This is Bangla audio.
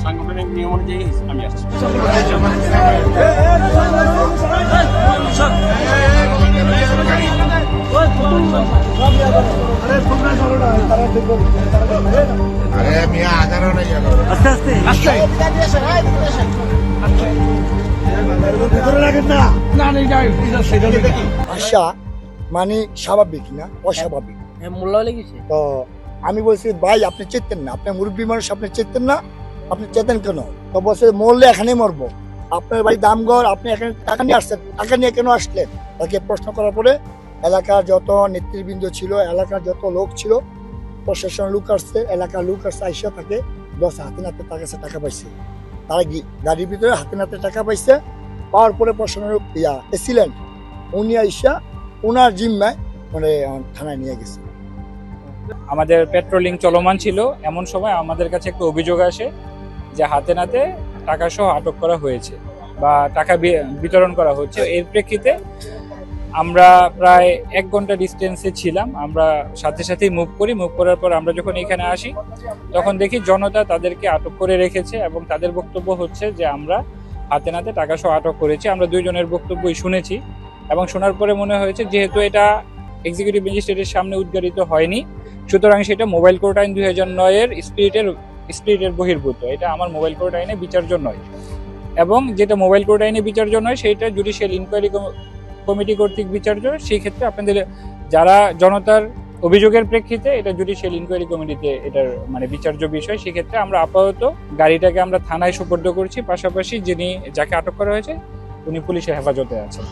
সাংগঠনিক নিয়ম অনুযায়ী আমি আসছি। আশা মানে স্বাভাবিক না অস্বাভাবিক তো আমি বলছি ভাই আপনি চেতেন না, আপনার মুরব্বী মানুষ আপনি চেতেন না, আপনি চেতেন কেন? তো বলছে মরলে এখানেই মরবো, আপনার বাড়ি দামঘর, আপনি এখানে টাকা নিয়ে আসছেন, টাকা নিয়ে কেন আসলেন? তাকে প্রশ্ন করার পরে এলাকার যত নেতৃবৃন্দ ছিল, এলাকার যত লোক ছিল, প্রশাসন লোক আসছে, এলাকার লোক আসছে, আইসা তাকে বসে হাতে নাতে তার কাছে টাকা পাইছে, তারা গাড়ির ভিতরে হাতে নাতে টাকা পাইছে। পাওয়ার পরে প্রশাসনের এসিলেন, উনি আইসা ওনার জিম্মায় মানে থানায় নিয়ে গেছে। আমাদের পেট্রোলিং চলমান ছিল, এমন সময় আমাদের কাছে একটা অভিযোগ আসে যে হাতে নাতে টাকা সহ আটক করা হয়েছে বা টাকা বিতরণ করা হচ্ছে। এর প্রেক্ষিতে আমরা প্রায় 1 ঘন্টা ডিস্টেন্সে ছিলাম, আমরা সাথে সাথেই মুভ করার পর আমরা যখন এখানে আসি তখন দেখি জনতা তাদেরকে আটক করে রেখেছে এবং তাদের বক্তব্য হচ্ছে যে আমরা হাতে নাতে টাকা সহ আটক করেছি। আমরা 2 জনের বক্তব্যই শুনেছি এবং শোনার পরে মনে হয়েছে যেহেতু এটা এক্সিকিউটিভ ম্যাজিস্ট্রেটের সামনে উদ্ঘাটিত হয়নি, সুতরাং সেটা মোবাইল কোর্ট আইন 2009 এর স্পিরিটের বহির্ভূত, এটা আমার মোবাইল কোর্ট আইনে বিচার্য নয়। এবং যেটা মোবাইল কোর্ট আইনে বিচার্য নয় সেটা জুডিশিয়াল ইনকোয়ারি কমিটি কর্তৃক বিচার্য। সেই ক্ষেত্রে আপনাদের যারা জনতার অভিযোগের প্রেক্ষিতে এটা জুডিশিয়াল ইনকোয়ারি কমিটিতে এটার মানে বিচার্য বিষয়। সেক্ষেত্রে আমরা আপাতত গাড়িটাকে আমরা থানায় সুপর্দ করছি, পাশাপাশি যাকে আটক করা হয়েছে উনি পুলিশের হেফাজতে আছেন।